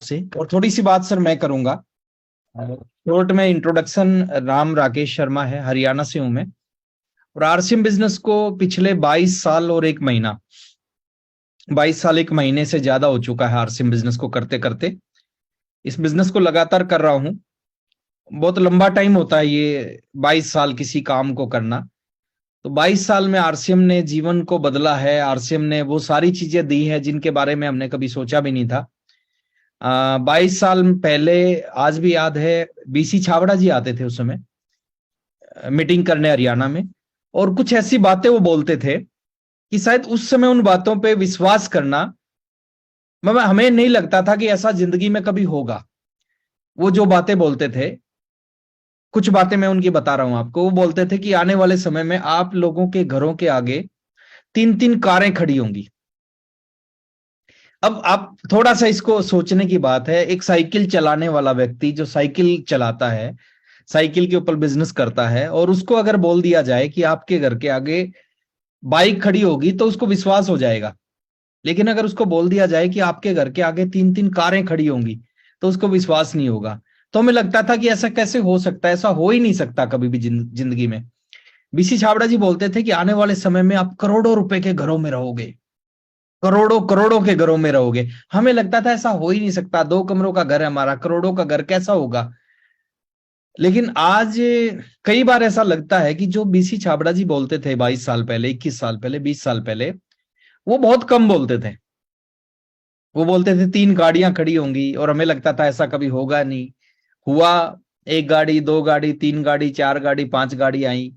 से, और थोड़ी सी बात सर मैं करूंगा। शॉर्ट में इंट्रोडक्शन, नाम राकेश शर्मा है, हरियाणा से हूं मैं। और आरसीएम बिजनेस को पिछले 22 साल और एक महीना, 22 साल एक महीने से ज्यादा हो चुका है आरसीएम बिजनेस को करते करते। इस बिजनेस को लगातार कर रहा हूं। बहुत लंबा टाइम होता है ये 22 साल किसी काम को करना। तो 22 साल में आरसीएम ने जीवन को बदला है। आरसीएम ने वो सारी चीजें दी है जिनके बारे में हमने कभी सोचा भी नहीं था। 22 साल पहले, आज भी याद है, बीसी छाबड़ा जी आते थे उस समय मीटिंग करने हरियाणा में, और कुछ ऐसी बातें वो बोलते थे कि शायद उस समय उन बातों पे विश्वास करना, मतलब हमें नहीं लगता था कि ऐसा जिंदगी में कभी होगा। वो जो बातें बोलते थे, कुछ बातें मैं उनकी बता रहा हूं आपको। वो बोलते थे कि आने वाले समय में आप लोगों के घरों के आगे 3-3 कारें खड़ी होंगी। अब आप थोड़ा सा इसको सोचने की बात है। एक साइकिल चलाने वाला व्यक्ति जो साइकिल चलाता है, साइकिल के ऊपर बिजनेस करता है, और उसको अगर बोल दिया जाए कि आपके घर के आगे बाइक खड़ी होगी तो उसको विश्वास हो जाएगा। लेकिन अगर उसको बोल दिया जाए कि आपके घर के आगे 3-3 कारें खड़ी होंगी तो उसको विश्वास नहीं होगा। तो हमें लगता था कि ऐसा कैसे हो सकता है, ऐसा हो ही नहीं सकता कभी भी जिंदगी में। बीसी छाबड़ा जी बोलते थे कि आने वाले समय में आप करोड़ों रुपए के घरों में रहोगे, करोड़ों करोड़ों के घरों में रहोगे। हमें लगता था ऐसा हो ही नहीं सकता, 2 कमरों का घर है हमारा, करोड़ों का घर कैसा होगा। लेकिन आज कई बार ऐसा लगता है कि जो बीसी छाबड़ा जी बोलते थे 22 साल पहले, 21 साल पहले, 20 साल पहले, वो बहुत कम बोलते थे। वो बोलते थे 3 गाड़ियां खड़ी होंगी, और हमें लगता था ऐसा कभी होगा नहीं। हुआ, 1 गाड़ी, 2 गाड़ी, 3 गाड़ी, 4 गाड़ी, 5 गाड़ी आई।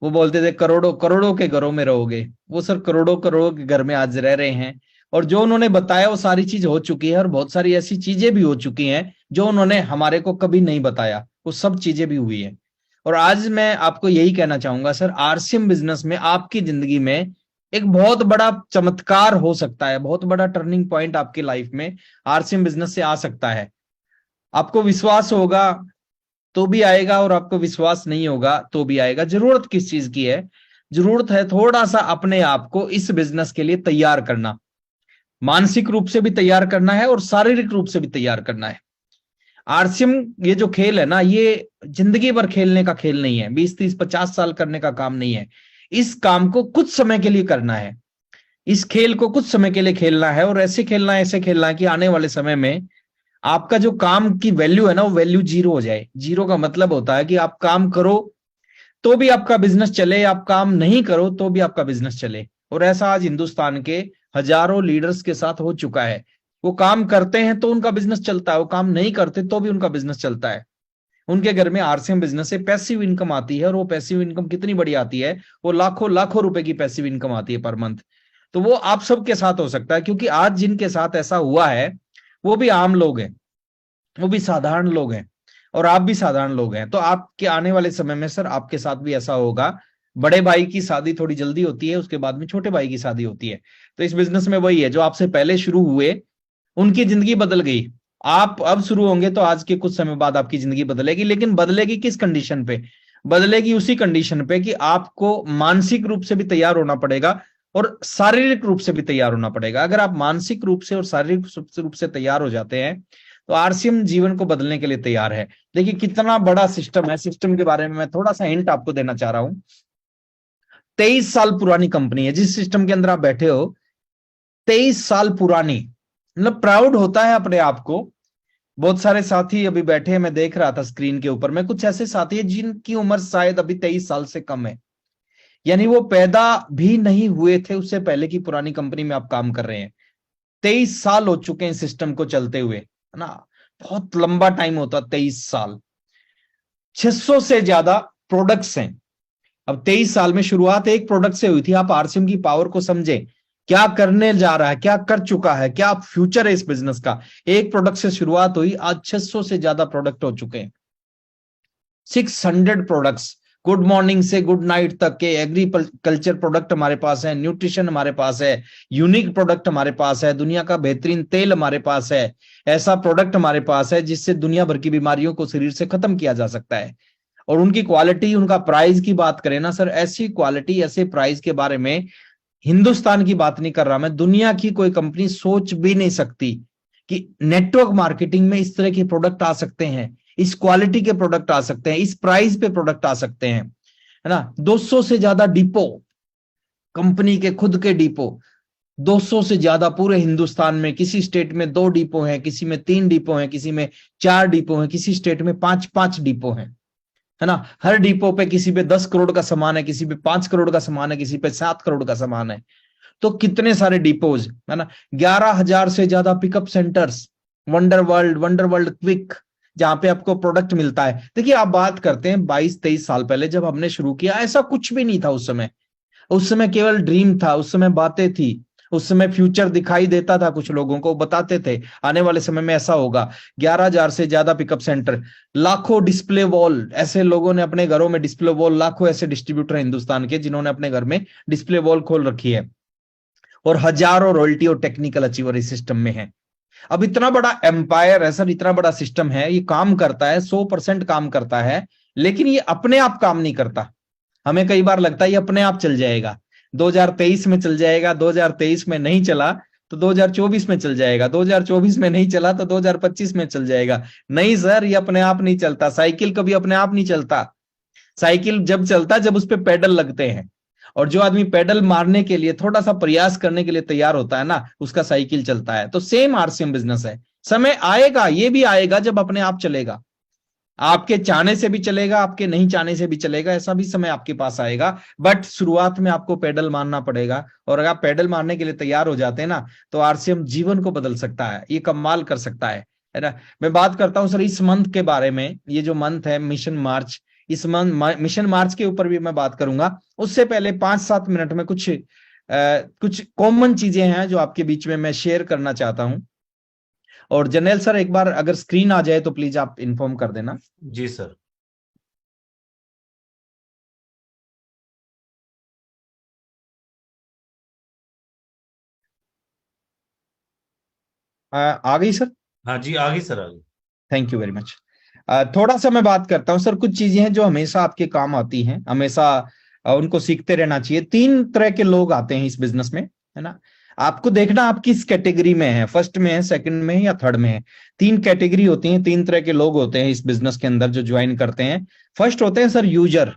वो बोलते थे करोड़ों करोड़ों के घरों में रहोगे। वो सर करोड़ों करोड़ों के घर में आज रह रहे हैं। और जो उन्होंने बताया वो सारी चीज हो चुकी है, और बहुत सारी ऐसी चीजें भी हो चुकी हैं जो उन्होंने हमारे को कभी नहीं बताया, वो सब चीजें भी हुई है। और आज मैं आपको यही कहना चाहूंगा सर, आरसीएम बिजनेस में आपकी जिंदगी में एक बहुत बड़ा चमत्कार हो सकता है, बहुत बड़ा टर्निंग पॉइंट आपकी लाइफ में आरसीएम बिजनेस से आ सकता है। आपको विश्वास होगा तो भी आएगा, और आपको विश्वास नहीं होगा तो भी आएगा। जरूरत किस चीज की है? जरूरत है थोड़ा सा अपने आप को इस बिजनेस के लिए तैयार करना। मानसिक रूप से भी तैयार करना है और शारीरिक रूप से भी तैयार करना है। आरसीएम ये जो खेल है ना, ये जिंदगी भर खेलने का खेल नहीं है, 20-30-50 साल करने का काम नहीं है। इस काम को कुछ समय के लिए करना है। इस खेल को कुछ समय के लिए खेलना है, और ऐसे खेलना है, ऐसे खेलना है कि आने वाले समय में आपका जो काम की वैल्यू है ना, वो वैल्यू जीरो हो जाए। जीरो का मतलब होता है कि आप काम करो तो भी आपका बिजनेस चले, आप काम नहीं करो तो भी आपका बिजनेस चले। और ऐसा आज हिंदुस्तान के हजारों लीडर्स के साथ हो चुका है। वो काम करते हैं तो उनका बिजनेस चलता है, वो काम नहीं करते तो भी उनका बिजनेस चलता है। उनके घर में आरसीएम बिजनेस से पैसिव इनकम आती है, और वो पैसिव इनकम कितनी बड़ी आती है, वो लाखों लाखों रुपए की पैसिव इनकम आती है पर मंथ। तो वो आप सबके साथ हो सकता है, क्योंकि आज जिनके साथ ऐसा हुआ है वो भी आम लोग हैं, वो भी साधारण लोग हैं, और आप भी साधारण लोग हैं। तो आपके आने वाले समय में सर आपके साथ भी ऐसा होगा। बड़े भाई की शादी थोड़ी जल्दी होती है, उसके बाद में छोटे भाई की शादी होती है। तो इस बिजनेस में वही है, जो आपसे पहले शुरू हुए उनकी जिंदगी बदल गई। आप अब शुरू होंगे तो आज के कुछ समय बाद आपकी जिंदगी बदलेगी। लेकिन बदलेगी किस कंडीशन पे? बदलेगी उसी कंडीशन पे कि आपको मानसिक रूप से भी तैयार होना पड़ेगा और शारीरिक रूप से भी तैयार होना पड़ेगा। अगर आप मानसिक रूप से और शारीरिक रूप से तैयार हो जाते हैं तो आरसीएम जीवन को बदलने के लिए तैयार है। देखिए कितना बड़ा सिस्टम है। सिस्टम के बारे में मैं थोड़ा सा हिंट आपको देना चाह रहा हूं। 23 साल पुरानी कंपनी है जिस सिस्टम के अंदर आप बैठे हो। 23 साल पुरानी, मतलब प्राउड होता है अपने आप को। बहुत सारे साथी अभी बैठे हैं, मैं देख रहा था स्क्रीन के ऊपर में, कुछ ऐसे साथी हैं जिनकी उम्र शायद अभी 23 साल से कम है। यानी वो पैदा भी नहीं हुए थे उससे पहले की पुरानी कंपनी में आप काम कर रहे हैं। 23 साल हो चुके हैं सिस्टम को चलते हुए, है ना। बहुत लंबा टाइम होता, 23 साल। 600 से ज्यादा प्रोडक्ट्स हैं। अब 23 साल में शुरुआत एक प्रोडक्ट से हुई थी। आप आरसीएम की पावर को समझे, क्या करने जा रहा है, क्या कर चुका है, क्या फ्यूचर है इस बिजनेस का। एक प्रोडक्ट से शुरुआत हुई, आज 600 से ज्यादा प्रोडक्ट हो चुके हैं। 600 प्रोडक्ट्स, गुड मॉर्निंग से गुड नाइट तक के एग्रीकल्चर प्रोडक्ट हमारे पास है, न्यूट्रिशन हमारे पास है, यूनिक प्रोडक्ट हमारे पास है, दुनिया का बेहतरीन तेल हमारे पास है। ऐसा प्रोडक्ट हमारे पास है जिससे दुनिया भर की बीमारियों को शरीर से खत्म किया जा सकता है। और उनकी क्वालिटी, उनका प्राइस की बात करें ना सर, ऐसी क्वालिटी, ऐसे प्राइस के बारे में हिंदुस्तान की बात नहीं कर रहा मैं, दुनिया की कोई कंपनी सोच भी नहीं सकती कि नेटवर्क मार्केटिंग में इस तरह के प्रोडक्ट आ सकते हैं, इस क्वालिटी के प्रोडक्ट आ सकते हैं, इस प्राइस पे प्रोडक्ट आ सकते हैं, है ना। 200 से ज्यादा डिपो, कंपनी के खुद के डिपो 200 से ज्यादा पूरे हिंदुस्तान में, किसी स्टेट में 2 डिपो हैं, किसी में 3 डिपो हैं, किसी में 4 डिपो हैं, किसी स्टेट में 5-5 डिपो हैं, है ना। हर डिपो पे किसी पे 10 करोड़ का सामान है, किसी पे 5 करोड़ का सामान है, किसी पे 7 करोड़ का सामान है। तो कितने सारे डिपोज, है ना। 11,000 से ज्यादा pickup centres, wonder world quick, जहां पे आपको प्रोडक्ट मिलता है। देखिए, आप बात करते हैं 22-23 साल पहले जब हमने शुरू किया, ऐसा कुछ भी नहीं था उस समय। उस समय केवल ड्रीम था, उस समय बातें थी, उस समय फ्यूचर दिखाई देता था, कुछ लोगों को बताते थे आने वाले समय में ऐसा होगा। 11,000 से ज्यादा पिकअप सेंटर, लाखों डिस्प्ले वॉल, ऐसे लोगों ने अपने घरों में डिस्प्ले वॉल, लाखों ऐसे डिस्ट्रीब्यूटर हिंदुस्तान के जिन्होंने अपने घर में डिस्प्ले वॉल खोल रखी है, और हजारों रॉयल्टी और टेक्निकल अचीवर इस सिस्टम में है। अब इतना बड़ा एम्पायर है सर, इतना बड़ा सिस्टम है, ये काम करता है, 100% काम करता है, लेकिन ये अपने आप काम नहीं करता। हमें कई बार लगता है ये अपने आप चल जाएगा, 2023 में चल जाएगा, 2023 में नहीं चला तो 2024 में चल जाएगा, 2024 में नहीं चला तो 2025 में चल जाएगा। नहीं सर, ये अपने आप नहीं चलता। साइकिल कभी अपने आप नहीं चलता। साइकिल जब चलता, जब उस पर पेडल लगते हैं, और जो आदमी पेडल मारने के लिए, थोड़ा सा प्रयास करने के लिए तैयार होता है ना, उसका साइकिल चलता है। तो सेम आरसीएम बिजनेस है। समय आएगा, ये भी आएगा जब अपने आप चलेगा। आपके चाहने से भी चलेगा, आपके नहीं चाहने से भी चलेगा, ऐसा भी समय आपके पास आएगा। बट शुरुआत में आपको पेडल मारना पड़ेगा, और अगर आप पेडल मारने के लिए तैयार हो जाते हैं ना, तो आरसीएम जीवन को बदल सकता है, ये कमाल कर सकता है ना। मैं बात करता हूं सर इस मंथ के बारे में, ये जो मंथ है मिशन मार्च, इस मंथ मिशन मार्च के ऊपर भी मैं बात करूंगा। उससे पहले 5-7 मिनट में कुछ कॉमन चीजें हैं जो आपके बीच में मैं शेयर करना चाहता हूं। और जनरल सर, एक बार अगर स्क्रीन आ जाए तो प्लीज आप इन्फॉर्म कर देना। जी सर। आ गई सर? हाँ जी, आगे सर, आगे। Thank you very much. थोड़ा सा मैं बात करता हूँ सर, कुछ चीजें हैं जो हमेशा आपके काम आती हैं, हमेशा उनको सीखते रहना चाहिए। 3 तरह के लोग आते हैं इस बिजनेस में, है ना। आपको देखना आप किस कैटेगरी में है, फर्स्ट में है, सेकंड में है, या थर्ड में है। 3 कैटेगरी होती हैं, 3 तरह के लोग होते हैं इस बिजनेस के अंदर जो ज्वाइन करते हैं। फर्स्ट होते हैं सर यूजर,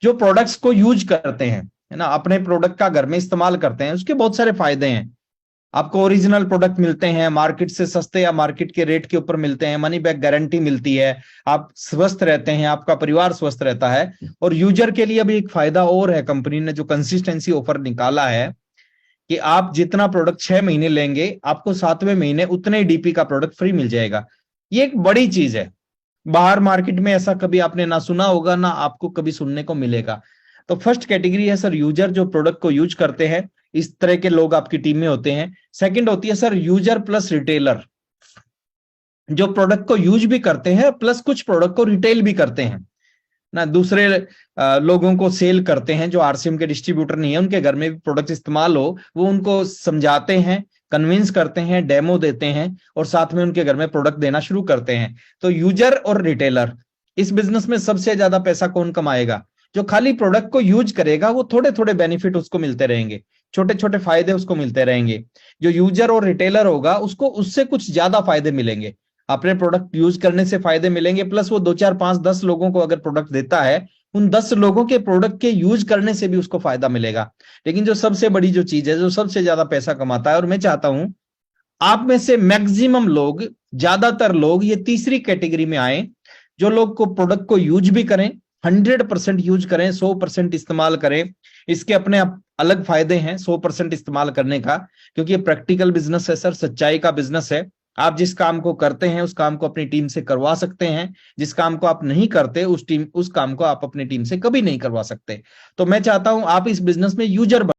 जो प्रोडक्ट्स को यूज करते हैं, है ना, अपने प्रोडक्ट का घर में इस्तेमाल करते हैं। उसके बहुत सारे फायदे हैं। आपको ओरिजिनल प्रोडक्ट मिलते हैं, मार्केट से सस्ते या मार्केट के रेट के ऊपर मिलते हैं, मनी बैक गारंटी मिलती है, आप स्वस्थ रहते हैं, आपका परिवार स्वस्थ रहता है। और यूजर के लिए अभी एक फायदा और है, कंपनी ने जो कंसिस्टेंसी ऑफर निकाला है कि आप जितना प्रोडक्ट 6 महीने लेंगे, आपको 7वें महीने उतने ही डीपी का प्रोडक्ट फ्री मिल जाएगा। ये एक बड़ी चीज है, बाहर मार्केट में ऐसा कभी आपने ना सुना होगा, ना आपको कभी सुनने को मिलेगा। तो फर्स्ट कैटेगरी है सर यूजर, जो प्रोडक्ट को यूज करते हैं, इस तरह के लोग आपकी टीम में होते हैं। सेकंड होती है सर यूजर प्लस रिटेलर, जो प्रोडक्ट को यूज भी करते हैं प्लस कुछ प्रोडक्ट को रिटेल भी करते हैं ना, दूसरे लोगों को सेल करते हैं, जो आरसीएम के डिस्ट्रीब्यूटर नहीं है, उनके घर में भी प्रोडक्ट इस्तेमाल हो, वो उनको समझाते हैं, कन्विंस करते हैं, डेमो देते हैं, और साथ में उनके घर में प्रोडक्ट देना शुरू करते हैं। तो यूजर और रिटेलर, इस बिजनेस में सबसे ज्यादा पैसा कौन कमाएगा? जो खाली प्रोडक्ट को यूज करेगा, वो थोड़े थोड़े बेनिफिट उसको मिलते रहेंगे, छोटे छोटे फायदे उसको मिलते रहेंगे। जो यूजर और रिटेलर होगा, उसको उससे कुछ ज्यादा फायदे मिलेंगे, अपने प्रोडक्ट यूज करने से फायदे मिलेंगे, प्लस वो 2-4-5-10 लोगों को अगर प्रोडक्ट देता है, उन 10 लोगों के प्रोडक्ट के यूज करने से भी उसको फायदा मिलेगा। लेकिन जो सबसे बड़ी जो चीज है, जो सबसे ज्यादा पैसा कमाता है, और मैं चाहता हूं आप में से मैक्सिमम लोग, ज्यादातर लोग ये तीसरी कैटेगरी में आए, जो लोग को प्रोडक्ट को यूज भी करें, 100% यूज करें, 100% इस्तेमाल करें। इसके अपने अलग फायदे हैं 100% इस्तेमाल करने का, क्योंकि ये प्रैक्टिकल बिजनेस है सर, सच्चाई का बिजनेस है। आप जिस काम को करते हैं उस काम को अपनी टीम से करवा सकते हैं, जिस काम को आप नहीं करते उस काम को आप अपनी टीम से कभी नहीं करवा सकते। तो मैं चाहता हूं आप इस बिजनेस में यूजर